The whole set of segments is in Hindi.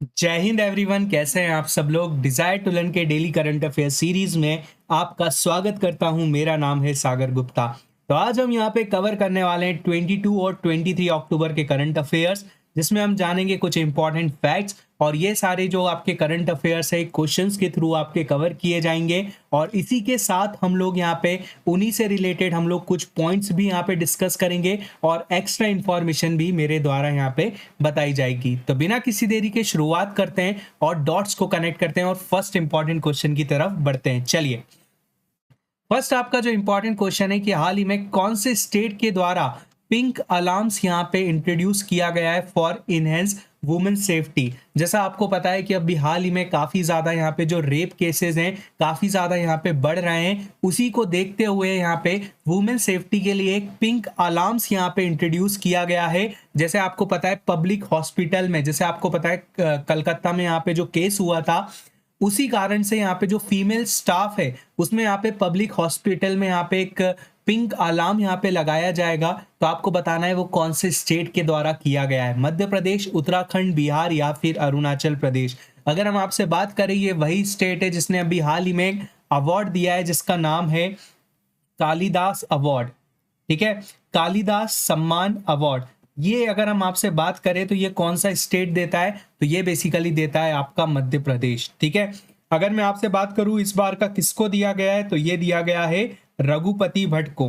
जय हिंद एवरीवन, कैसे हैं आप सब लोग। डिजायर टू लर्न के डेली करंट अफेयर सीरीज में आपका स्वागत करता हूं। मेरा नाम है सागर गुप्ता। तो आज हम यहां पे कवर करने वाले हैं 22 और 23 अक्टूबर के करंट अफेयर्स, जिसमें हम जानेंगे कुछ इंपॉर्टेंट फैक्ट्स। और ये सारे जो आपके करंट अफेयर्स है क्वेश्चंस के थ्रू आपके कवर किए जाएंगे। और इसी के साथ हम लोग यहाँ पे उन्हीं से रिलेटेड हम लोग कुछ पॉइंट्स भी यहाँ पे डिस्कस करेंगे और एक्स्ट्रा इंफॉर्मेशन भी मेरे द्वारा यहाँ पे बताई जाएगी। तो बिना किसी देरी के शुरुआत करते हैं और डॉट्स को कनेक्ट करते हैं और फर्स्ट इंपॉर्टेंट क्वेश्चन की तरफ बढ़ते हैं। चलिए, फर्स्ट आपका जो इंपॉर्टेंट क्वेश्चन है कि हाल ही में कौन से स्टेट के द्वारा पिंक अलार्म्स यहाँ पे इंट्रोड्यूस किया गया है फॉर इनहेंस वुमेन सेफ्टी। जैसा आपको पता है कि अभी हाल ही में काफी ज्यादा यहाँ पे जो रेप केसेस हैं काफी ज्यादा यहाँ पे बढ़ रहे हैं। उसी को देखते हुए यहाँ पे वुमेन सेफ्टी के लिए एक पिंक अलार्म्स यहाँ पे इंट्रोड्यूस किया गया है। जैसे आपको पता है पब्लिक हॉस्पिटल में, जैसे आपको पता है कलकत्ता में यहाँ पे जो केस हुआ था, उसी कारण से यहाँ पे जो फीमेल स्टाफ है उसमें यहाँ पे पब्लिक हॉस्पिटल में यहाँ पे एक पिंक अलार्म यहाँ पे लगाया जाएगा। तो आपको बताना है वो कौन से स्टेट के द्वारा किया गया है, मध्य प्रदेश, उत्तराखंड, बिहार या फिर अरुणाचल प्रदेश। अगर हम आपसे बात करें, ये वही स्टेट है जिसने अभी हाल ही में अवार्ड दिया है जिसका नाम है कालिदास अवार्ड। ठीक है, कालिदास सम्मान अवार्ड। ये अगर हम आपसे बात करें तो ये कौन सा स्टेट देता है, तो ये बेसिकली देता है आपका मध्य प्रदेश। ठीक है, अगर मैं आपसे बात करूं इस बार का किसको दिया गया है, तो ये दिया गया है रघुपति भट्ट को।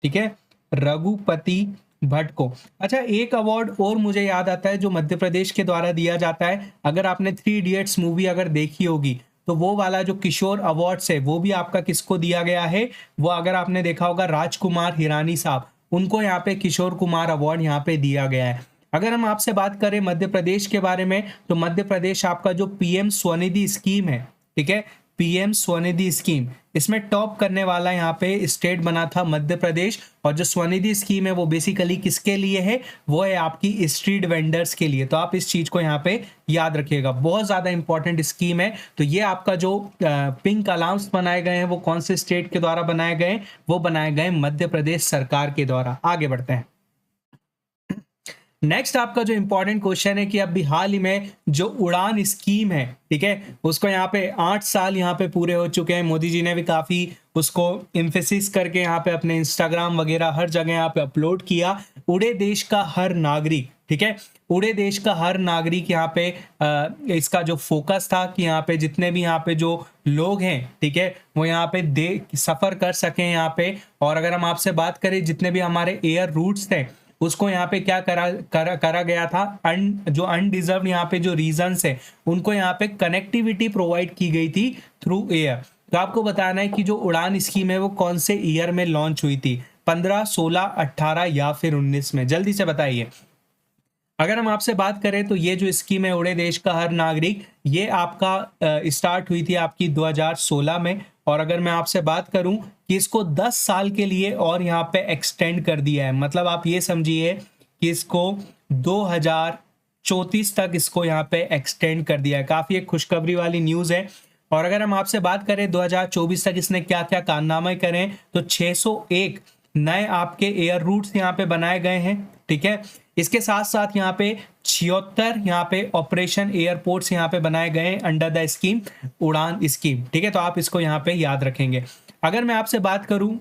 ठीक है, रघुपति भट्ट को। अच्छा, एक अवार्ड और मुझे याद आता है जो मध्य प्रदेश के द्वारा दिया जाता है। अगर आपने थ्री इडियट्स मूवी अगर देखी होगी तो वो वाला जो किशोर अवार्ड्स है वो भी आपका किसको दिया गया है, वो अगर आपने देखा होगा राजकुमार हिरानी साहब, उनको यहाँ पे किशोर कुमार अवार्ड यहाँ पे दिया गया है। अगर हम आपसे बात करें मध्य प्रदेश के बारे में, तो मध्य प्रदेश आपका जो पीएम स्वनिधि स्कीम है, ठीक है, पीएम स्वनिधि स्कीम, इसमें टॉप करने वाला यहाँ पे स्टेट बना था मध्य प्रदेश। और जो स्वनिधि स्कीम है वो बेसिकली किसके लिए है, वो है आपकी स्ट्रीट वेंडर्स के लिए। तो आप इस चीज को यहाँ पे याद रखिएगा, बहुत ज्यादा इंपॉर्टेंट स्कीम है। तो ये आपका जो पिंक अलार्म्स बनाए गए हैं वो कौन से स्टेट के द्वारा बनाए गए, वो बनाए गए मध्य प्रदेश सरकार के द्वारा। आगे बढ़ते हैं। नेक्स्ट आपका जो इंपॉर्टेंट क्वेश्चन है कि अभी हाल ही में जो उड़ान स्कीम है, ठीक है, उसको यहाँ पे 8 साल यहाँ पे पूरे हो चुके हैं। मोदी जी ने भी काफी उसको इम्फेसिस करके यहाँ पे अपने इंस्टाग्राम वगैरह हर जगह यहाँ पे अपलोड किया। उड़े देश का हर नागरिक, ठीक है, उड़े देश का हर नागरिक यहाँ पे इसका जो फोकस था कि यहाँ पे जितने भी यहाँ पे जो लोग हैं, ठीक है, वो यहाँ पे दे सफर कर सकें यहाँ पे। और अगर हम आपसे बात करें जितने भी हमारे एयर रूट्स थे उसको यहाँ पे क्या करा गया था, जो अनडिजर्व यहाँ पे जो रीजंस है उनको यहाँ पे कनेक्टिविटी प्रोवाइड की गई थी थ्रू एयर। तो आपको बताना है कि जो उड़ान स्कीम है वो कौन से ईयर में लॉन्च हुई थी, 15, 16, 18 या फिर 19 में, जल्दी से बताइए। अगर हम आपसे बात करें तो ये जो स्कीम है उड़े देश का हर नागरिक, ये आपका स्टार्ट हुई थी आपकी 2016 में। और अगर मैं आपसे बात करूं कि इसको 10 साल के लिए और यहाँ पे एक्सटेंड कर दिया है, मतलब आप ये समझिए कि इसको 2034 तक इसको यहाँ पे एक्सटेंड कर दिया है। काफी एक खुशखबरी वाली न्यूज है। और अगर हम आपसे बात करें 2024 तक इसने क्या क्या कारनामे करे, तो 601 नए आपके एयर रूट्स यहाँ पे बनाए गए हैं। ठीक है, इसके साथ साथ यहाँ पे 76 यहाँ पे ऑपरेशन एयरपोर्ट्स यहाँ पे बनाए गए हैं अंडर द स्कीम उड़ान स्कीम। ठीक है, तो आप इसको यहाँ पे याद रखेंगे। अगर मैं आपसे बात करूं,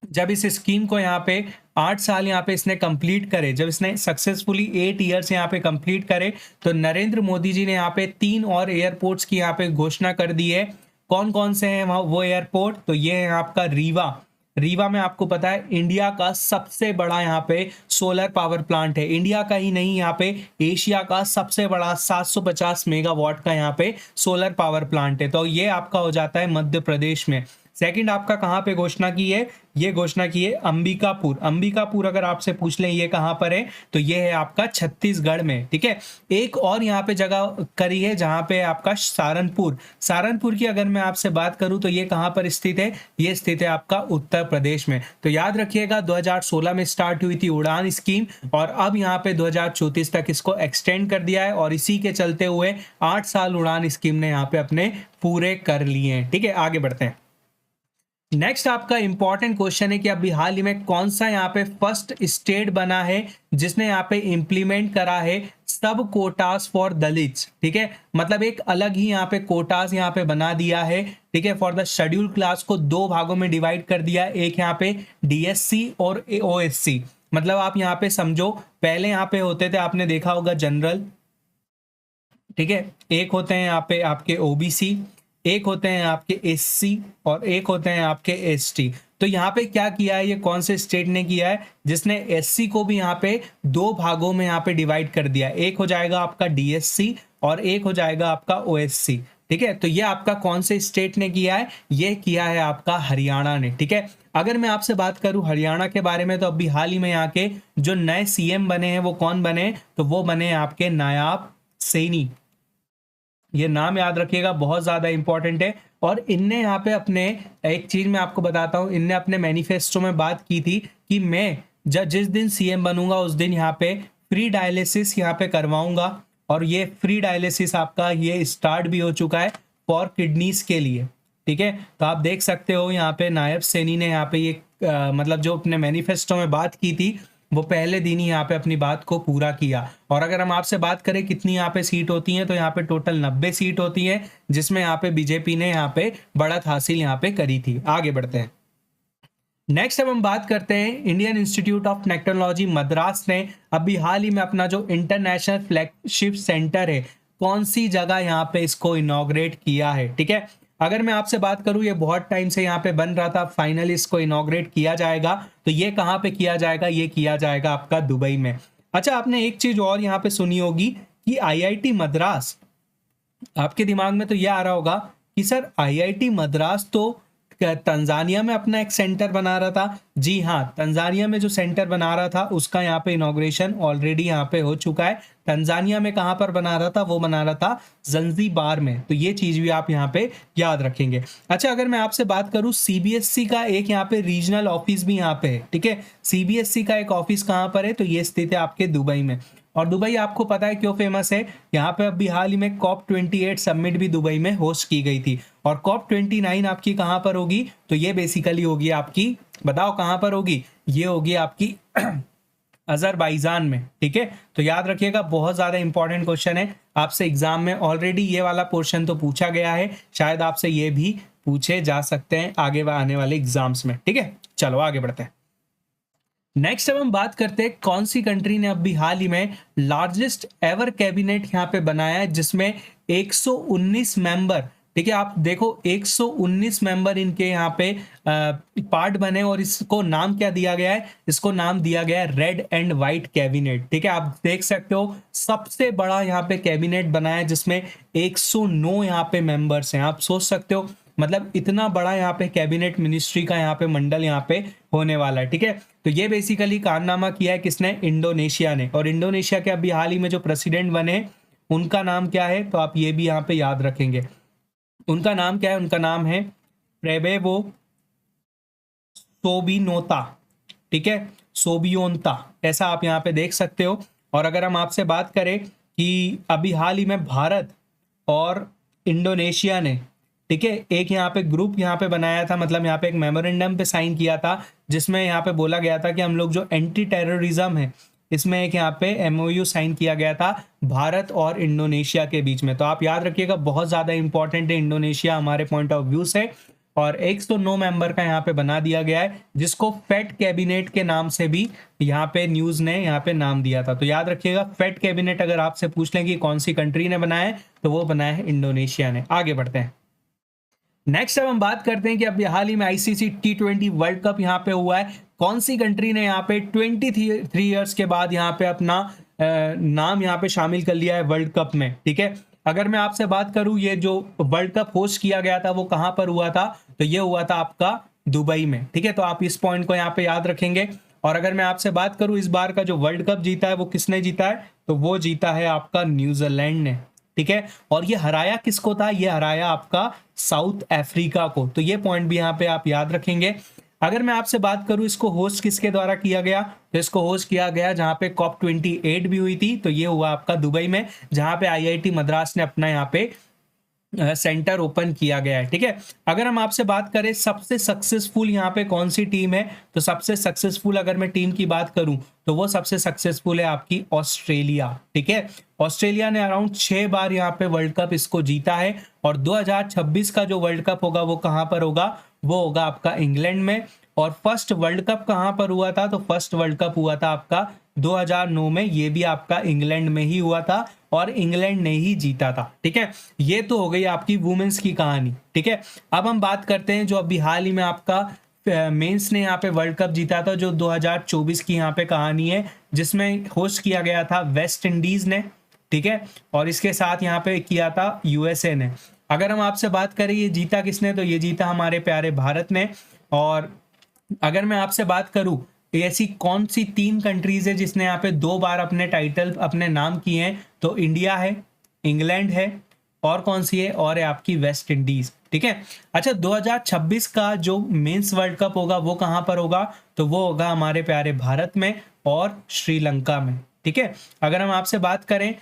जब इस स्कीम को यहाँ पे 8 साल यहाँ पे इसने कंप्लीट करे, जब इसने सक्सेसफुली 8 ईयर्स यहाँ पे कंप्लीट करे, तो नरेंद्र मोदी जी ने यहाँ पे 3 और एयरपोर्ट्स की यहाँ पे घोषणा कर दी है। कौन कौन से हैं वहाँ वो एयरपोर्ट, तो ये है आपका रीवा। रीवा में आपको पता है इंडिया का सबसे बड़ा यहाँ पे सोलर पावर प्लांट है, इंडिया का ही नहीं यहाँ पे एशिया का सबसे बड़ा 750 मेगावाट का यहाँ पे सोलर पावर प्लांट है। तो ये आपका हो जाता है मध्य प्रदेश में। सेकंड आपका कहाँ पे घोषणा की है, ये घोषणा की है अंबिकापुर। अंबिकापुर अगर आपसे पूछ लें ये कहाँ पर है, तो ये है आपका छत्तीसगढ़ में। ठीक है, एक और यहाँ पे जगह करी है जहाँ पे आपका सहारनपुर। सहारनपुर की अगर मैं आपसे बात करूँ तो ये कहाँ पर स्थित है, ये स्थित है आपका उत्तर प्रदेश में। तो याद रखिएगा 2016 में स्टार्ट हुई थी उड़ान स्कीम और अब यहाँ पे 2034 तक इसको एक्सटेंड कर दिया है और इसी के चलते हुए 8 साल उड़ान स्कीम ने यहाँ पे अपने पूरे कर लिए हैं। ठीक है, आगे बढ़ते हैं। नेक्स्ट आपका इंपॉर्टेंट क्वेश्चन है कि अभी हाल ही में कौन सा यहाँ पे फर्स्ट स्टेट बना है जिसने यहाँ पे इंप्लीमेंट करा है सब कोटास फॉर दलित्स। ठीक है, मतलब एक अलग ही यहाँ पे कोटास यहाँ पे बना दिया है। ठीक है, फॉर द शेड्यूल क्लास को दो भागों में डिवाइड कर दिया, एक यहाँ पे डीएससी और ओएससी। मतलब आप यहाँ पे समझो, पहले यहाँ पे होते थे, आपने देखा होगा जनरल, ठीक है, एक होते हैं यहाँ पे आपके ओबीसी, एक होते हैं आपके एससी और एक होते हैं आपके एसटी। तो यहाँ पे क्या किया है, ये कौन से स्टेट ने किया है जिसने एससी को भी यहाँ पे दो भागों में यहाँ पे डिवाइड कर दिया, एक हो जाएगा आपका डीएससी और एक हो जाएगा आपका ओएससी। ठीक है, तो ये आपका कौन से स्टेट ने किया है, ये किया है आपका हरियाणा ने। ठीक है, अगर मैं आपसे बात करूं हरियाणा के बारे में, तो अभी हाल ही में यहाँ के जो नए सीएम बने हैं वो कौन बने, तो वो बने आपके नायाब सैनी। ये नाम याद रखिएगा, बहुत ज्यादा इंपॉर्टेंट है। और इनने यहाँ पे अपने, एक चीज मैं आपको बताता हूँ, इनने अपने मैनिफेस्टो में बात की थी कि मैं जिस दिन सीएम बनूंगा उस दिन यहाँ पे फ्री डायलिसिस यहाँ पे करवाऊंगा। और ये फ्री डायलिसिस आपका ये स्टार्ट भी हो चुका है फॉर किडनीज के लिए। ठीक है, तो आप देख सकते हो यहाँ पे नायब सैनी ने यहाँ पे ये मतलब जो अपने मैनिफेस्टो में बात की थी वो पहले दिन ही यहाँ पे अपनी बात को पूरा किया। और अगर हम आपसे बात करें कितनी यहाँ पे सीट होती हैं, तो यहाँ पे टोटल 90 सीट होती हैं, जिसमें यहाँ पे बीजेपी ने यहाँ पे बढ़त हासिल यहाँ पे करी थी। आगे बढ़ते हैं। नेक्स्ट अब हम बात करते हैं Indian institute of technology Madras ने अभी हाल ही में अपना जो इंटरनेशनल फ्लैगशिप सेंटर है, कौन सी जगह यहाँ पे इसको इनॉग्रेट किया है। ठीक है, अगर मैं आपसे बात करूं, ये बहुत टाइम से यहाँ पे बन रहा था, फाइनली इसको इनॉग्रेट किया जाएगा। तो ये कहाँ पे किया जाएगा, ये किया जाएगा आपका दुबई में। अच्छा, आपने एक चीज और यहाँ पे सुनी होगी कि आईआईटी मद्रास, आपके दिमाग में तो ये आ रहा होगा कि सर आईआईटी मद्रास तो तंजानिया में अपना एक सेंटर बना रहा था। जी हाँ, तंजानिया में जो सेंटर बना रहा था उसका यहाँ पे इनॉग्रेशन ऑलरेडी यहाँ पे हो चुका है। तंजानिया में कहाँ पर बना रहा था, वो बना रहा था जंजीबार में। तो ये चीज भी आप यहाँ पे याद रखेंगे। अच्छा, अगर मैं आपसे बात करूँ, सीबीएसई का एक यहाँ पे रीजनल ऑफिस भी यहाँ पे है। ठीक है, सीबीएसई का एक ऑफिस कहाँ पर है, तो ये स्थित है आपके दुबई में। और दुबई आपको पता है क्यों फेमस है, यहाँ पे अभी हाल ही में COP28 समिट भी दुबई में होस्ट की गई थी। और COP29 आपकी कहाँ पर होगी, तो ये बेसिकली होगी आपकी, बताओ कहाँ पर होगी, ये होगी आपकी अजरबैजान में। ठीक है, तो याद रखिएगा, बहुत ज्यादा इंपॉर्टेंट क्वेश्चन है, आपसे एग्जाम में ऑलरेडी ये वाला पोर्शन तो पूछा गया है, शायद आपसे ये भी पूछे जा सकते हैं आगे आने वाले एग्जाम्स में। ठीक है, चलो आगे बढ़ते हैं। नेक्स्ट अब हम बात करते हैं कौन सी कंट्री ने अभी हाल ही में लार्जेस्ट एवर कैबिनेट यहाँ पे बनाया है, जिसमें 119 मेंबर। ठीक है, आप देखो 119 मेंबर इनके यहाँ पे पार्ट बने, और इसको नाम क्या दिया गया है, इसको नाम दिया गया है रेड एंड व्हाइट कैबिनेट। ठीक है, आप देख सकते हो सबसे बड़ा यहाँ पे कैबिनेट बना है जिसमें 109 यहाँ पे मेंबर्स हैं। आप सोच सकते हो, मतलब इतना बड़ा यहाँ पे कैबिनेट मिनिस्ट्री का यहाँ पे मंडल यहाँ पे होने वाला है। ठीक है, तो ये बेसिकली कारनामा किया है किसने, इंडोनेशिया ने। और इंडोनेशिया के अभी हाल ही में जो प्रेसिडेंट बने उनका नाम क्या है, तो आप ये भी यहाँ पे याद रखेंगे। उनका नाम क्या है, उनका नाम है प्रेबेवो सोबिनोता। ठीक है, सोबियोनता, ऐसा आप यहाँ पे देख सकते हो। और अगर हम आपसे बात करें कि अभी हाल ही में भारत और इंडोनेशिया ने, ठीक है, एक यहाँ पे ग्रुप यहाँ पे बनाया था, मतलब यहाँ पे एक मेमोरेंडम पे साइन किया था, जिसमें यहाँ पे बोला गया था कि हम लोग जो एंटी टेररिज्म है, इसमें एक यहाँ पे एमओयू साइन किया गया था भारत और इंडोनेशिया के बीच में। तो आप याद रखिएगा, बहुत ज्यादा इंपॉर्टेंट है इंडोनेशिया हमारे पॉइंट ऑफ व्यू से। और 109 मेंबर का यहाँ पे बना दिया गया है, जिसको फेट कैबिनेट के नाम से भी यहाँ पे न्यूज ने यहाँ पे नाम दिया था। तो याद रखिएगा, फेट कैबिनेट अगर आपसे पूछ लें कि कौन सी कंट्री ने बनाया है, तो वो बनाया है इंडोनेशिया ने। आगे बढ़ते हैं। नेक्स्ट अब हम बात करते हैं कि अभी हाल ही में आईसीसी T20 वर्ल्ड कप यहाँ पे हुआ है। कौन सी कंट्री ने यहाँ पे 23 ईयर्स के बाद यहाँ पे अपना नाम यहाँ पे शामिल कर लिया है वर्ल्ड कप में। ठीक है, अगर मैं आपसे बात करूं, ये जो वर्ल्ड कप होस्ट किया गया था वो कहां पर हुआ था, तो ये हुआ था आपका दुबई में। ठीक है, तो आप इस पॉइंट को यहाँ पे याद रखेंगे। और अगर मैं आपसे बात करूं इस बार का जो वर्ल्ड कप जीता है वो किसने जीता है, तो वो जीता है आपका न्यूजीलैंड ने। ठीक है, और ये हराया किसको था, ये हराया आपका साउथ अफ्रीका को। तो ये पॉइंट भी यहाँ पे आप याद रखेंगे। अगर मैं आपसे बात करूं इसको होस्ट किसके द्वारा किया गया, तो इसको होस्ट किया गया जहां पे COP28 भी हुई थी, तो ये हुआ आपका दुबई में, जहां पे आईआईटी मद्रास ने अपना यहाँ पे सेंटर ओपन किया गया है। ठीक है, अगर हम आपसे बात करें सबसे सक्सेसफुल यहाँ पे कौन सी टीम है, तो सबसे सक्सेसफुल अगर मैं टीम की बात करूं तो वो सबसे सक्सेसफुल है आपकी ऑस्ट्रेलिया। ठीक है, ऑस्ट्रेलिया ने अराउंड 6 बार यहाँ पे वर्ल्ड कप इसको जीता है, और 2026 का जो वर्ल्ड कप होगा वो कहाँ पर होगा, वो होगा आपका इंग्लैंड में। और फर्स्ट वर्ल्ड कप कहाँ पर हुआ था, तो फर्स्ट वर्ल्ड कप हुआ था आपका 2009 में, ये भी आपका इंग्लैंड में ही हुआ था और इंग्लैंड ने ही जीता था। ठीक है, ये तो हो गई आपकी वुमेन्स की कहानी। ठीक है, अब हम बात करते हैं जो अभी हाल ही में आपका मेंस ने यहाँ पे वर्ल्ड कप जीता था, जो 2024 की यहाँ पे कहानी है, जिसमें होस्ट किया गया था वेस्ट इंडीज ने। ठीक है, और इसके साथ यहाँ पे किया था यूएसए ने। अगर हम आपसे बात करें ये जीता किसने, तो ये जीता हमारे प्यारे भारत ने। और अगर मैं आपसे बात करूं ऐसी कौन सी 3 कंट्रीज है जिसने यहाँ पे 2 बार अपने टाइटल अपने नाम किए हैं, तो इंडिया है, इंग्लैंड है, और कौन सी है, और है आपकी वेस्ट इंडीज। ठीक है, अच्छा 2026 का जो मेंस वर्ल्ड कप होगा वो कहाँ पर होगा, तो वो होगा हमारे प्यारे भारत में और श्रीलंका में। ठीक है, अगर हम आपसे बात करें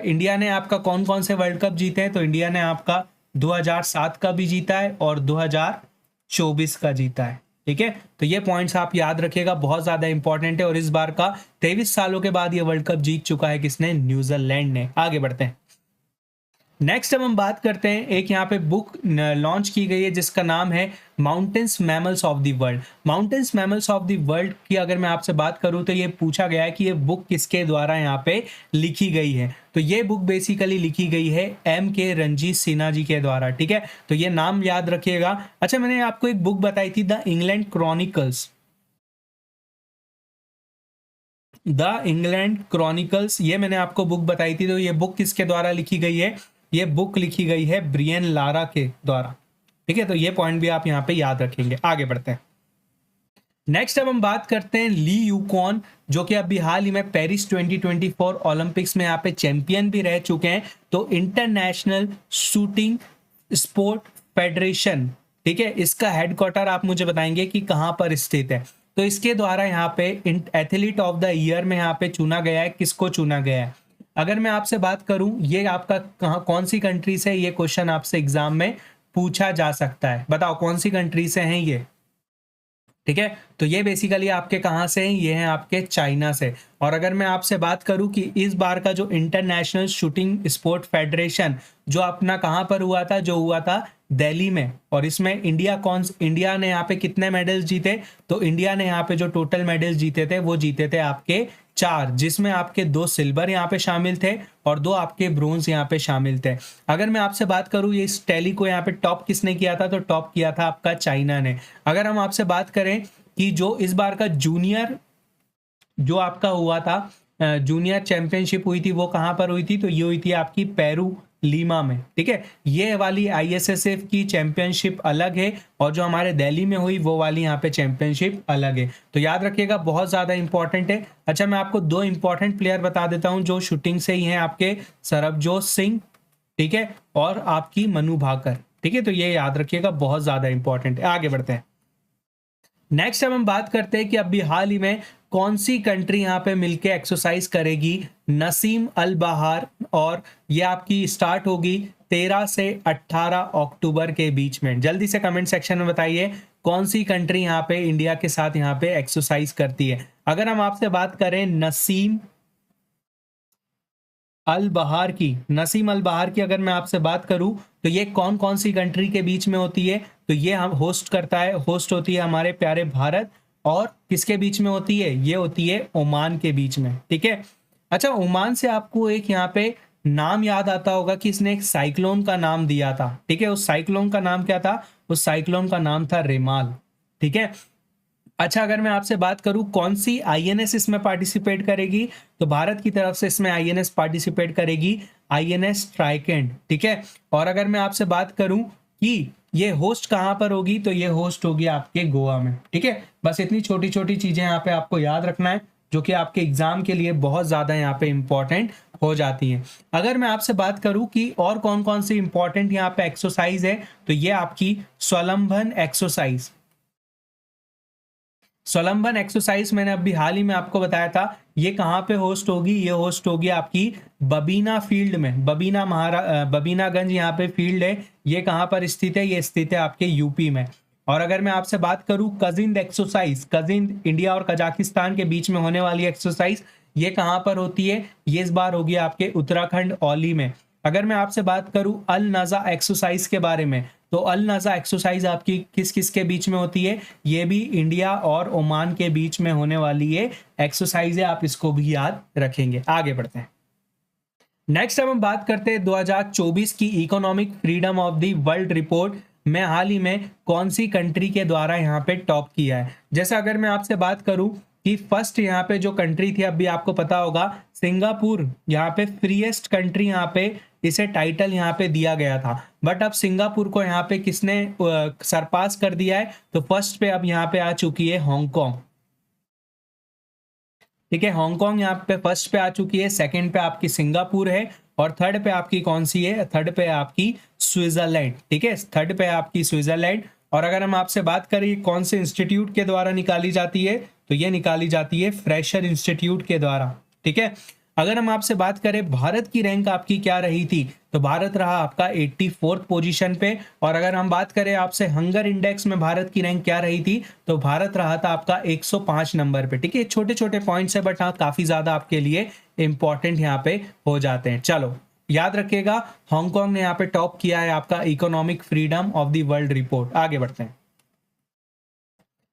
इंडिया ने आपका कौन कौन से वर्ल्ड कप जीते हैं, तो इंडिया ने आपका 2007 का भी जीता है और 2024 का जीता है। ठीक है, तो ये पॉइंट्स आप याद रखिएगा, बहुत ज्यादा इंपॉर्टेंट है। और इस बार का 23 सालों के बाद ये वर्ल्ड कप जीत चुका है किसने, न्यूजीलैंड ने। आगे बढ़ते हैं, नेक्स्ट अब हम बात करते हैं, एक यहाँ पे बुक लॉन्च की गई है जिसका नाम है mountains mammals of the world. Mountains mammals of the world की अगर मैं आपसे बात करूं तो ये पूछा गया है कि ये बुक किसके द्वारा यहाँ पे लिखी गई है, तो ये बुक बेसिकली लिखी गई है M.K. रणजीत सिन्हा जी के द्वारा। ठीक है, तो ये नाम याद रखिएगा। अच्छा, मैंने आपको एक बुक बताई थी the England chronicles, the England chronicles, ये मैंने आपको बुक बताई थी, तो ये बुक किसके द्वारा लिखी गई है, ये बुक लिखी गई है ब्रियन लारा के द्वारा। ठीक है, तो ये पॉइंट भी आप यहाँ पे याद रखेंगे। आगे बढ़ते हैं, नेक्स्ट अब हम बात करते हैं ली यूकॉन, जो कि अभी हाल ही में पेरिस 2024 ओलंपिक्स में यहाँ पे चैंपियन भी रह चुके हैं। तो इंटरनेशनल शूटिंग स्पोर्ट फेडरेशन, ठीक है, इसका हेडक्वार्टर आप मुझे बताएंगे कि कहाँ पर स्थित है। तो इसके द्वारा यहाँ पे एथलीट ऑफ द ईयर में यहाँ पे चुना गया है, किसको चुना गया है। अगर मैं आपसे बात करूं ये आपका कौन सी कंट्री से, ये क्वेश्चन आपसे एग्जाम में पूछा जा सकता है, बताओ कौन सी कंट्री से हैं ये। ठीक है, तो ये बेसिकली आपके कहाँ से हैं, ये हैं आपके चाइना से। और अगर मैं आपसे बात करूं कि इस बार का जो इंटरनेशनल शूटिंग स्पोर्ट फेडरेशन जो अपना कहाँ पर हुआ था, जो हुआ था दिल्ली में, और इसमें इंडिया ने यहाँ पे कितने मेडल्स जीते, तो इंडिया ने यहाँ पे जो टोटल मेडल्स जीते थे वो जीते थे आपके 4, जिसमें आपके 2 सिल्वर यहाँ पे शामिल थे और 2 आपके ब्रोंज यहाँ पे शामिल थे। अगर मैं आपसे बात करूँ ये इस टैली को यहाँ पे टॉप किसने किया था, तो टॉप किया था आपका चाइना ने। अगर हम आपसे बात करें कि जो इस बार का जूनियर जो आपका हुआ था जूनियर चैंपियनशिप हुई थी, वो कहाँ पर हुई थी, तो ये हुई थी आपकी पेरू लीमा में। ठीक है, ये वाली ISSF की चैंपियनशिप अलग है और जो हमारे दिल्ली में हुई वो वाली यहाँ पे चैंपियनशिप अलग है, तो याद रखिएगा, बहुत ज़्यादा इंपॉर्टेंट है। अच्छा, मैं आपको 2 इंपॉर्टेंट प्लेयर बता देता हूँ जो शूटिंग से ही हैं, आपके सरबजोत सिंह, ठीक है, और आपकी मनु भाकर। ठीक है, तो ये याद रखिएगा, बहुत ज़्यादा इंपॉर्टेंट है। आगे बढ़ते हैं, नेक्स्ट अब हम बात करते हैं कि अभी हाल ही में कौन सी कंट्री यहाँ पे मिलके एक्सरसाइज करेगी, नसीम अल बहार, और ये आपकी स्टार्ट होगी 13 से 18 अक्टूबर के बीच में। जल्दी से कमेंट सेक्शन में बताइए कौन सी कंट्री यहाँ पे इंडिया के साथ यहाँ पे एक्सरसाइज करती है। अगर हम आपसे बात करें नसीम अल बहार की, नसीम अल बहार की अगर मैं आपसे बात करूं तो ये कौन कौन सी कंट्री के बीच में होती है, तो ये हम होस्ट होती है हमारे प्यारे भारत, और किसके बीच में होती है, ये होती है ओमान के बीच में। ठीक है, अच्छा, ओमान से आपको एक यहाँ पे नाम याद आता होगा कि इसने एक साइक्लोन का नाम दिया था। ठीक है, उस साइक्लोन का नाम क्या था, उस साइक्लोन का नाम था रेमाल। ठीक है, अच्छा, अगर मैं आपसे बात करूं कौन सी INS इसमें पार्टिसिपेट करेगी, तो भारत की तरफ से इसमें INS पार्टिसिपेट करेगी INS ट्राइकेंड। ठीक है, और अगर मैं आपसे बात करूं कि ये होस्ट कहां पर होगी, तो ये होस्ट होगी आपके गोवा में। ठीक है, बस इतनी छोटी छोटी चीजें यहाँ पे आपको याद रखना है जो कि आपके एग्जाम के लिए बहुत ज्यादा यहाँ पे इंपॉर्टेंट हो जाती हैं। अगर मैं आपसे बात करूं कि और कौन कौन सी इंपॉर्टेंट यहाँ पे एक्सरसाइज है, तो ये आपकी स्वलंबन एक्सरसाइज, सोलम्बन एक्सरसाइज मैंने अभी हाल ही में आपको बताया था, ये कहाँ पे होस्ट होगी, ये होस्ट होगी आपकी बबीना फील्ड में, बबीनागंज यहाँ पे फील्ड है, ये कहाँ पर स्थित है, ये स्थित है आपके यूपी में। और अगर मैं आपसे बात करूं कजिंद एक्सरसाइज, कजिंद इंडिया और कजाकिस्तान के बीच में होने वाली एक्सरसाइज, ये कहाँ पर होती है, ये इस बार होगी आपके उत्तराखंड औली में। अगर मैं आपसे बात करूं अल नज़ा एक्सरसाइज के बारे में, तो अल नज़ा एक्सरसाइज आपकी किस किस के बीच में होती है, ये भी इंडिया और ओमान के बीच में होने वाली ये एक्सरसाइज है, आप इसको भी याद रखेंगे। आगे बढ़ते हैं। नेक्स्ट हम बात करते हैं 2024 की economic freedom of the world report में हाल ही में कौन सी कंट्री के द्वारा यहाँ पे टॉप किया है। जैसे अगर मैं आपसे बात करूं कि फर्स्ट यहाँ पे जो कंट्री थी, अभी आपको पता होगा सिंगापुर, यहाँ पे फ्रीएस्ट कंट्री यहाँ पे इसे टाइटल यहाँ पे दिया गया था, बट अब सिंगापुर को यहाँ पे किसने सरपास कर दिया है, तो फर्स्ट पे अब यहाँ पे आ चुकी है हांगकांग। ठीक है, हांगकांग यहाँ पे फर्स्ट पे आ चुकी है, सेकंड पे आपकी सिंगापुर है, और थर्ड पे आपकी कौन सी है, थर्ड पे आपकी स्विट्जरलैंड। ठीक है, थर्ड पे आपकी स्विट्जरलैंड। और अगर हम आपसे बात करें कौन से इंस्टीट्यूट के द्वारा निकाली जाती है, तो ये निकाली जाती है फ्रेशर इंस्टीट्यूट के द्वारा। ठीक है, अगर हम आपसे बात करें भारत की रैंक आपकी क्या रही थी, तो भारत रहा आपका 84th पोजीशन पे। और अगर हम बात करें आपसे हंगर इंडेक्स में भारत की रैंक क्या रही थी, तो भारत रहा था आपका 105 नंबर पे। ठीक है, छोटे छोटे पॉइंट्स है, बट हाँ काफी ज्यादा आपके लिए इंपॉर्टेंट यहाँ पे हो जाते हैं। चलो याद रखिएगा, हांगकांग ने यहाँ पे टॉप किया है आपका economic freedom of the world report. आगे बढ़ते हैं।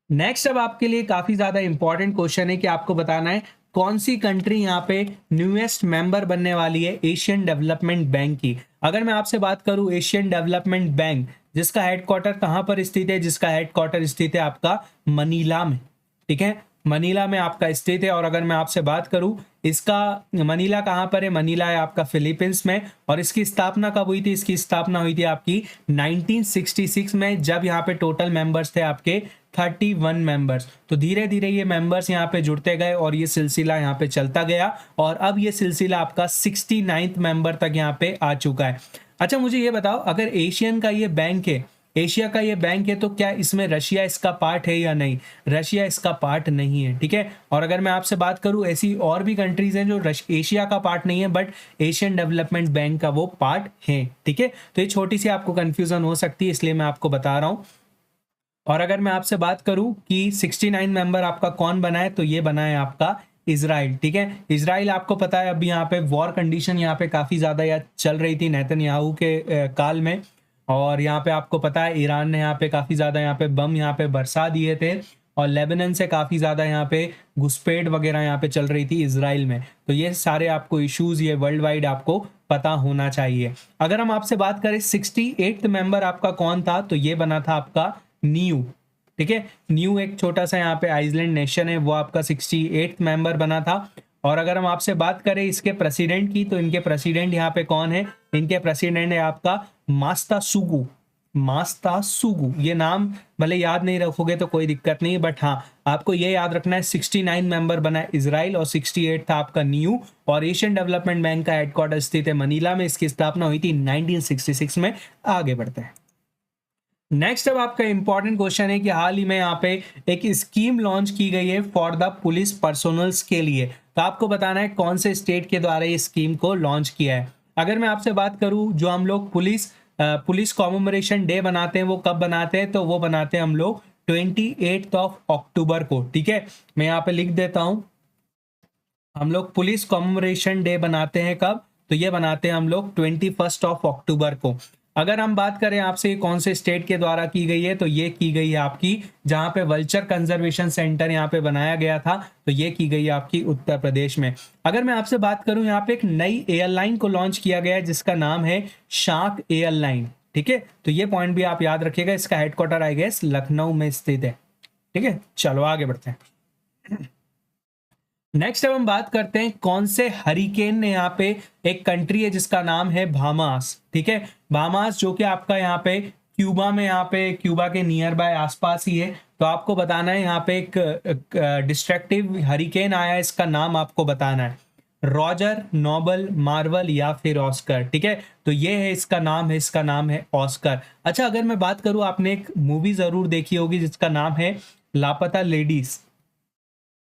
नेक्स्ट अब आपके लिए काफी ज्यादा इंपॉर्टेंट क्वेश्चन है कि आपको बताना है कौन सी कंट्री यहाँ पे न्यूएस्ट मेंबर बनने वाली है एशियन डेवलपमेंट बैंक की। अगर मैं आपसे बात करूं एशियन डेवलपमेंट बैंक, जिसका हेडक्वार्टर कहां पर स्थित है, जिसका हेडक्वार्टर स्थित है आपका मनीला में। ठीक है, मनीला में आपका स्थित है। और अगर मैं आपसे बात करूं इसका मनीला कहां पर है, मनीला है आपका फिलीपींस में। और इसकी स्थापना कब हुई थी, इसकी स्थापना हुई थी आपकी 1966 में, जब यहाँ पे टोटल मेंबर्स थे आपके 31 मेंबर्स। तो धीरे धीरे ये मेंबर्स यहाँ पे जुड़ते गए और ये सिलसिला यहाँ पे चलता गया, और अब ये सिलसिला आपका 69th मेंबर तक यहाँ पे आ चुका है। अच्छा मुझे ये बताओ, अगर एशियन का ये बैंक है, एशिया का ये बैंक है, तो क्या इसमें रशिया इसका पार्ट है या नहीं, रशिया इसका पार्ट नहीं है। ठीक है, और अगर मैं आपसे बात करूं ऐसी और भी कंट्रीज हैं जो एशिया का पार्ट नहीं है, बट एशियन डेवलपमेंट बैंक का वो पार्ट है। ठीक है, तो ये छोटी सी आपको कंफ्यूजन हो सकती है, इसलिए मैं आपको बता रहा हूं। और अगर मैं आपसे बात करूं कि 69 मेंबर आपका कौन बना है, तो ये बना है आपका इजराइल। ठीक है, इजराइल आपको पता है अभी यहाँ पे वॉर कंडीशन यहाँ पे काफी ज्यादा चल रही थी नेतन्याहू के काल में। और यहाँ पे आपको पता है ईरान ने यहाँ पे काफी ज्यादा यहाँ पे बम यहाँ पे बरसा दिए थे, और लेबनान से काफी ज्यादा यहाँ पे घुसपैठ वगैरह यहाँ पे चल रही थी इजराइल में। तो ये सारे आपको इश्यूज ये वर्ल्ड वाइड आपको पता होना चाहिए। अगर हम आपसे बात करें 68th मेंबर आपका कौन था, तो ये बना था आपका न्यू। ठीक है, न्यू एक छोटा सा यहाँ पे आइसलैंड नेशन है, वो आपका 68th मेंबर बना था। और अगर हम आपसे बात करें इसके प्रेसिडेंट की, तो इनके प्रेसिडेंट यहाँ पे कौन है, इनके प्रेसिडेंट है आपका मास्ता सुगु। मास्ता सुगु, ये नाम भले याद नहीं रखोगे तो कोई दिक्कत नहीं, बट हाँ आपको ये याद रखना है 69 मेंबर बना है इजराइल और 68 था आपका न्यू। और एशियन डेवलपमेंट बैंक का हेडक्वार्टर स्थित है मनीला में, इसकी स्थापना हुई थी 1966 में। आगे बढ़ते हैं। नेक्स्ट अब आपका इंपॉर्टेंट क्वेश्चन है कि हाल ही में यहाँ पे एक स्कीम लॉन्च की गई है फॉर द पुलिस पर्सोनल्स के लिए। तो आपको बताना है कौन से स्टेट के द्वारा ये स्कीम को लॉन्च किया है। अगर मैं आपसे बात करूं जो हम लोग पुलिस कॉमेमोरेशन डे बनाते हैं, वो कब बनाते हैं, तो वो बनाते हैं हम लोग 28 अक्टूबर को। ठीक है, मैं यहाँ पे लिख देता हूं, हम लोग पुलिस कॉमेमोरेशन डे बनाते हैं कब, तो ये बनाते हैं हम लोग 21 अक्टूबर को। अगर हम बात करें आपसे कौन से स्टेट के द्वारा की गई है, तो ये की गई है आपकी जहां पे वल्चर कंजर्वेशन सेंटर यहाँ पे बनाया गया था, तो ये की गई है आपकी उत्तर प्रदेश में। अगर मैं आपसे बात करूं यहाँ पे एक नई एयरलाइन को लॉन्च किया गया है जिसका नाम है शार्क एयरलाइन। ठीक है, तो ये पॉइंट भी आप याद रखिएगा, इसका हेडक्वार्टर आई गेस लखनऊ में स्थित है। ठीक है, चलो आगे बढ़ते हैं। नेक्स्ट अब हम बात करते हैं कौन से हरिकेन ने यहाँ पे, एक कंट्री है जिसका नाम है बाहामास। ठीक है, बाहामास जो कि आपका यहाँ पे क्यूबा में, यहाँ पे क्यूबा के नियर बाय आसपास ही है। तो आपको बताना है यहाँ पे एक डिस्ट्रक्टिव हरिकेन आया है, इसका नाम आपको बताना है रॉजर, नोबल, मार्वल या फिर ऑस्कर। ठीक है, तो ये है इसका नाम है, इसका नाम है ऑस्कर। अच्छा अगर मैं बात करूं, आपने एक मूवी जरूर देखी होगी जिसका नाम है लापता लेडीज।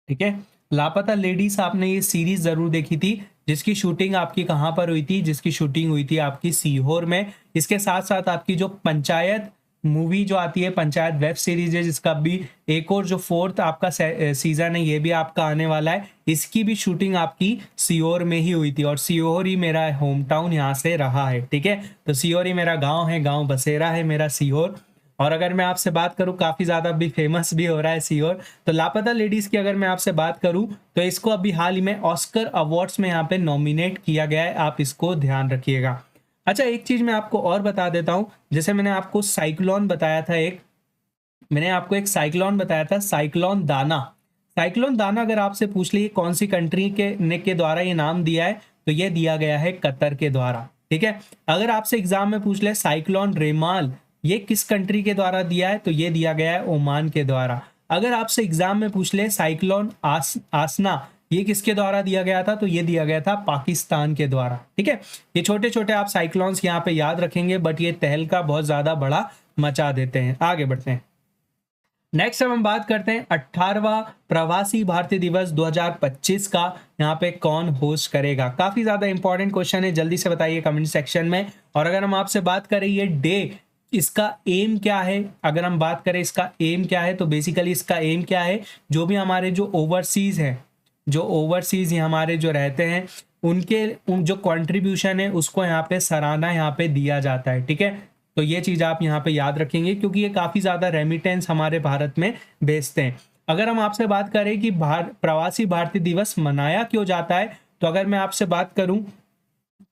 ठीक है। लापता लेडीज आपने ये सीरीज जरूर देखी थी, जिसकी शूटिंग आपकी कहाँ पर हुई थी, जिसकी शूटिंग हुई थी आपकी सीहोर में। इसके साथ साथ आपकी जो पंचायत मूवी जो आती है, पंचायत वेब सीरीज है, जिसका भी एक और जो फोर्थ आपका सीजन है ये भी आपका आने वाला है, इसकी भी शूटिंग आपकी सीहोर में ही हुई थी। और सीहोर ही मेरा होम टाउन यहाँ से रहा है। ठीक है, तो सीहोर ही मेरा गाँव है, गाँव बसेरा है मेरा सीहोर। और अगर मैं आपसे बात करूं, काफी ज्यादा अभी फेमस भी हो रहा है सीओर। तो लापता लेडीज की अगर मैं आपसे बात करूं, तो इसको अभी हाल ही में ऑस्कर अवार्ड्स में यहाँ पे नॉमिनेट किया गया है, आप इसको ध्यान रखिएगा। अच्छा, एक चीज मैं आपको और बता देता हूं, जैसे मैंने आपको साइक्लोन बताया था, मैंने आपको एक साइक्लोन बताया था, साइक्लोन दाना। साइक्लोन दाना अगर आपसे पूछ लिए कौन सी कंट्री के द्वारा ये नाम दिया है, तो ये दिया गया है कतर के द्वारा। ठीक है। अगर आपसे एग्जाम में पूछ ले साइक्लोन रेमाल ये किस कंट्री के द्वारा दिया है, तो ये दिया गया है ओमान के द्वारा। अगर आपसे एग्जाम में पूछ ले साइक्लोन आसना ये किसके द्वारा दिया गया था, तो ये दिया गया था पाकिस्तान के द्वारा। ठीक है, ये छोटे छोटे आप साइक्लोन्स यहाँ पे याद रखेंगे, बट ये तहलका बहुत ज्यादा बड़ा मचा देते हैं। आगे बढ़ते हैं। नेक्स्ट हम बात करते हैं 18वां प्रवासी भारतीय दिवस 2025 का यहाँ पे कौन होस्ट करेगा। काफी ज्यादा इंपॉर्टेंट क्वेश्चन है, जल्दी से बताइए कमेंट सेक्शन में। और अगर हम आपसे बात करें ये डे, इसका एम क्या है, अगर हम बात करें इसका एम क्या है, तो बेसिकली इसका एम क्या है, जो भी हमारे जो ओवरसीज है, जो ओवरसीज हमारे जो रहते हैं उन जो कंट्रीब्यूशन है उसको यहाँ पे सराहना यहाँ पे दिया जाता है। ठीक है, तो ये चीज आप यहाँ पे याद रखेंगे, क्योंकि ये काफी ज्यादा रेमिटेंस हमारे भारत में भेजते हैं। अगर हम आपसे बात करें कि प्रवासी भारतीय दिवस मनाया क्यों जाता है, तो अगर मैं आपसे बात करूं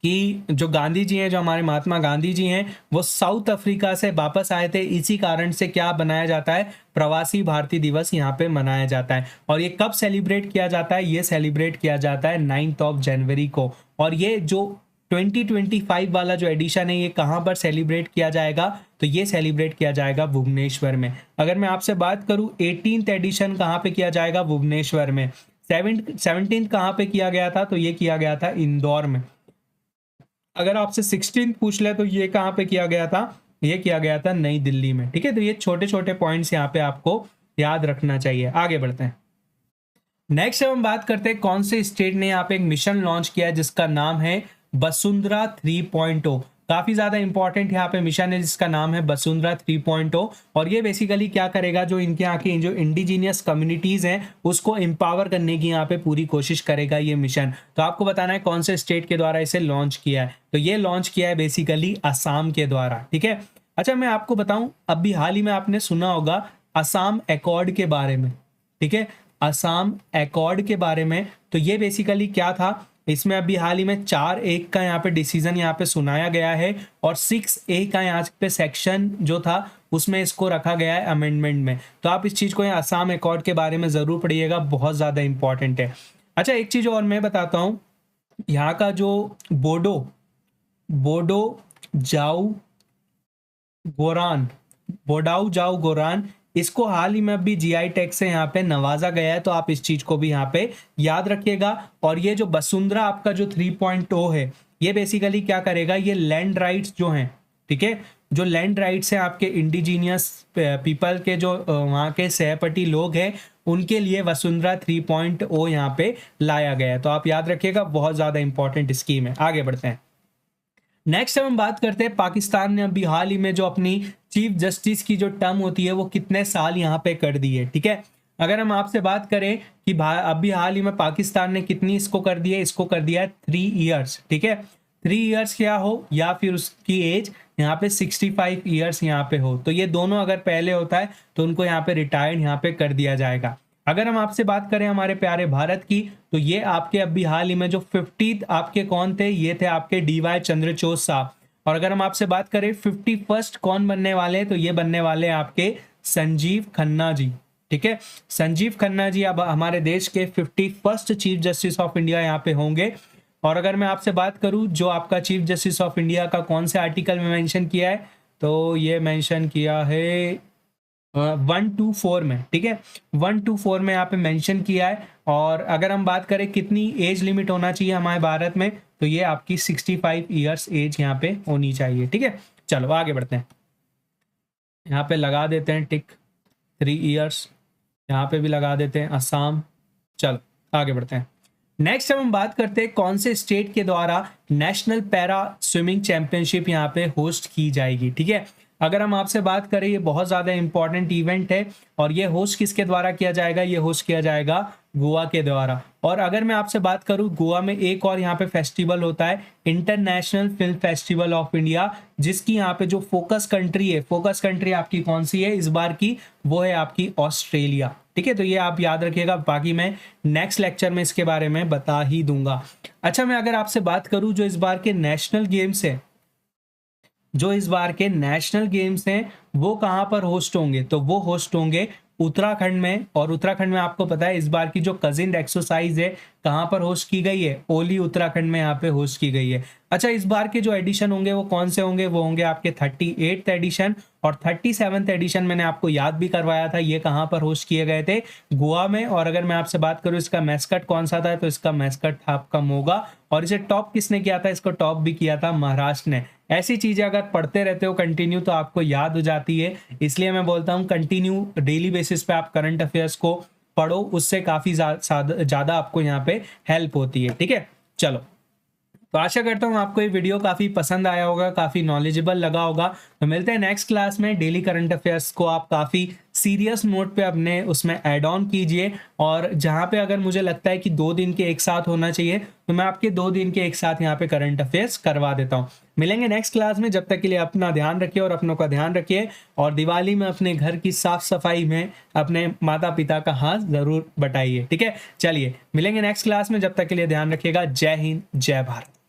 कि जो गांधी जी हैं, जो हमारे महात्मा गांधी जी हैं, वो साउथ अफ्रीका से वापस आए थे, इसी कारण से क्या बनाया जाता है, प्रवासी भारतीय दिवस यहाँ पे मनाया जाता है। और ये कब सेलिब्रेट किया जाता है, ये सेलिब्रेट किया जाता है 9 जनवरी को। और ये जो 2025 वाला जो एडिशन है, ये कहाँ पर सेलिब्रेट किया जाएगा, तो ये सेलिब्रेट किया जाएगा भुवनेश्वर में। अगर मैं आपसे बात करूं 18th एडिशन कहाँ पे किया जाएगा, भुवनेश्वर में। 17th कहाँ पे किया गया था, तो ये किया गया था इंदौर में। अगर आपसे 16th पूछ ले तो ये कहाँ पे किया गया था, ये किया गया था नई दिल्ली में। ठीक है, तो ये छोटे छोटे पॉइंट्स यहाँ पे आपको याद रखना चाहिए। आगे बढ़ते हैं। नेक्स्ट हम बात करते हैं कौन से स्टेट ने यहाँ पे एक मिशन लॉन्च किया है जिसका नाम है वसुंधरा 3.0। काफी ज्यादा इंपॉर्टेंट यहाँ पे मिशन है जिसका नाम है वसुंधरा 3.0। और ये बेसिकली क्या करेगा, जो इनके यहाँ की जो इंडिजीनियस कम्युनिटीज हैं उसको एम्पावर करने की यहाँ पे पूरी कोशिश करेगा ये मिशन। तो आपको बताना है कौन से स्टेट के द्वारा इसे लॉन्च किया है, तो ये लॉन्च किया है बेसिकली असम के द्वारा। ठीक है। अच्छा, मैं आपको बताऊं, अभी हाल ही में आपने सुना होगा असम एकॉर्ड के बारे में। ठीक है, असम एकॉर्ड के बारे में। तो ये बेसिकली क्या था, इसमें अभी हाल ही में 4(1) का यहाँ पे डिसीजन यहाँ पे सुनाया गया है, और 6(a) का यहाँ पे सेक्शन जो था उसमें इसको रखा गया है अमेंडमेंट में। तो आप इस चीज को, असम एकॉर्ड के बारे में जरूर पढ़िएगा, बहुत ज्यादा इंपॉर्टेंट है। अच्छा, एक चीज और मैं बताता हूँ, यहाँ का जो बोडो बोडो जाऊ गोरान बोडाऊ जाऊ गोरान, इसको हाल ही में अभी जीआई टैग से यहाँ पे नवाजा गया है, तो आप इस चीज को भी यहाँ पे याद रखिएगा। और ये जो वसुंधरा आपका जो 3.0 है, ये बेसिकली क्या करेगा, ये लैंड राइट्स जो हैं, ठीक है, जो लैंड राइट्स हैं आपके इंडिजीनियस पीपल के, जो वहाँ के सहपटी लोग हैं, उनके लिए वसुंधरा 3.0 यहाँ पे लाया गया है। तो आप याद रखिएगा, बहुत ज्यादा इंपॉर्टेंट स्कीम है। आगे बढ़ते हैं। नेक्स्ट हम बात करते हैं, पाकिस्तान ने अभी हाल ही में जो अपनी चीफ जस्टिस की जो टर्म होती है वो कितने साल यहाँ पे कर दी है। ठीक है, अगर हम आपसे बात करें कि अभी हाल ही में पाकिस्तान ने कितनी इसको कर दिया है, इसको कर दिया है 3 ईयर्स। ठीक है, 3 ईयर्स क्या हो, या फिर उसकी एज यहाँ पे 65 ईयर्स यहाँ पे हो, तो ये दोनों अगर पहले होता है तो उनको यहाँ पे रिटायर्ड यहाँ पे कर दिया जाएगा। अगर हम आपसे बात करें हमारे प्यारे भारत की, तो ये आपके अभी हाल ही में जो 50th आपके कौन थे, ये थे आपके DY चंद्रचूड़ साहब। और अगर हम आपसे बात करें 51st कौन बनने वाले हैं, तो ये बनने वाले हैं आपके संजीव खन्ना जी। ठीक है, संजीव खन्ना जी अब हमारे देश के 51st chief justice of India यहाँ पे होंगे। और अगर मैं आपसे बात करूं, जो आपका चीफ जस्टिस ऑफ इंडिया का कौन से आर्टिकल में मेंशन किया है, तो ये मेंशन किया है 124 में। ठीक है, 124 में यहाँ पे मेंशन किया है। और अगर हम बात करें कितनी एज लिमिट होना चाहिए हमारे भारत में, तो ये आपकी 65 ईयर्स एज यहाँ पे होनी चाहिए। ठीक है, चलो आगे बढ़ते हैं। यहाँ पे लगा देते हैं टिक 3 ईयर्स, यहाँ पे भी लगा देते हैं असम, चलो आगे बढ़ते हैं। नेक्स्ट अब हम बात करते हैं कौन से स्टेट के द्वारा नेशनल पैरा स्विमिंग चैंपियनशिप यहाँ पे होस्ट की जाएगी। ठीक है, अगर हम आपसे बात करें, ये बहुत ज़्यादा इंपॉर्टेंट इवेंट है और ये होस्ट किसके द्वारा किया जाएगा, ये होस्ट किया जाएगा गोवा के द्वारा। और अगर मैं आपसे बात करूं, गोवा में एक और यहाँ पे फेस्टिवल होता है, international film festival of India, जिसकी यहाँ पे जो फोकस कंट्री है, फोकस कंट्री आपकी कौन सी है इस बार की, वो है आपकी ऑस्ट्रेलिया। ठीक है, तो ये आप याद रखिएगा, बाकी मैं नेक्स्ट लेक्चर में इसके बारे में बता ही दूंगा। अच्छा, मैं अगर आपसे बात करूं जो इस बार के नेशनल गेम्स है, जो इस बार के नेशनल गेम्स हैं वो कहाँ पर होस्ट होंगे, तो वो होस्ट होंगे उत्तराखंड में। और उत्तराखंड में आपको पता है इस बार की जो कजिन एक्सरसाइज है कहाँ पर होस्ट की गई है, ओली उत्तराखंड में यहाँ पे होस्ट की गई है। अच्छा, इस बार के जो एडिशन होंगे वो कौन से होंगे, वो होंगे आपके 38th एडिशन और 37th एडिशन। मैंने आपको याद भी करवाया था ये कहाँ पर होस्ट किए गए थे, गोवा में। और अगर मैं आपसे बात करूँ इसका मैस्कट कौन सा था, तो इसका मैस्कट था आपका मोगा। और इसे टॉप किसने किया था, इसको टॉप भी किया था महाराष्ट्र ने। ऐसी चीजें अगर पढ़ते रहते हो कंटिन्यू तो आपको याद हो जाती है, इसलिए मैं बोलता हूँ कंटिन्यू डेली बेसिस पे आप करंट अफेयर्स को पढ़ो, उससे काफी ज्यादा आपको यहाँ पे हेल्प होती है। ठीक है, चलो, तो आशा करता हूँ आपको ये वीडियो काफ़ी पसंद आया होगा, काफ़ी नॉलेजेबल लगा होगा। तो मिलते हैं नेक्स्ट क्लास में। डेली करंट अफेयर्स को आप काफ़ी सीरियस नोट पे अपने उसमें ऐड ऑन कीजिए, और जहाँ पे अगर मुझे लगता है कि 2 दिन के एक साथ होना चाहिए तो मैं आपके 2 दिन के एक साथ यहाँ पे करंट अफेयर्स करवा देता हूँ। मिलेंगे नेक्स्ट क्लास में, जब तक के लिए अपना ध्यान रखिए और अपनों का ध्यान रखिए। और दिवाली में अपने घर की साफ सफाई में अपने माता पिता का हाथ ज़रूर बटाइए। ठीक है, चलिए मिलेंगे नेक्स्ट क्लास में, जब तक के लिए ध्यान रखिएगा। जय हिंद, जय भारत।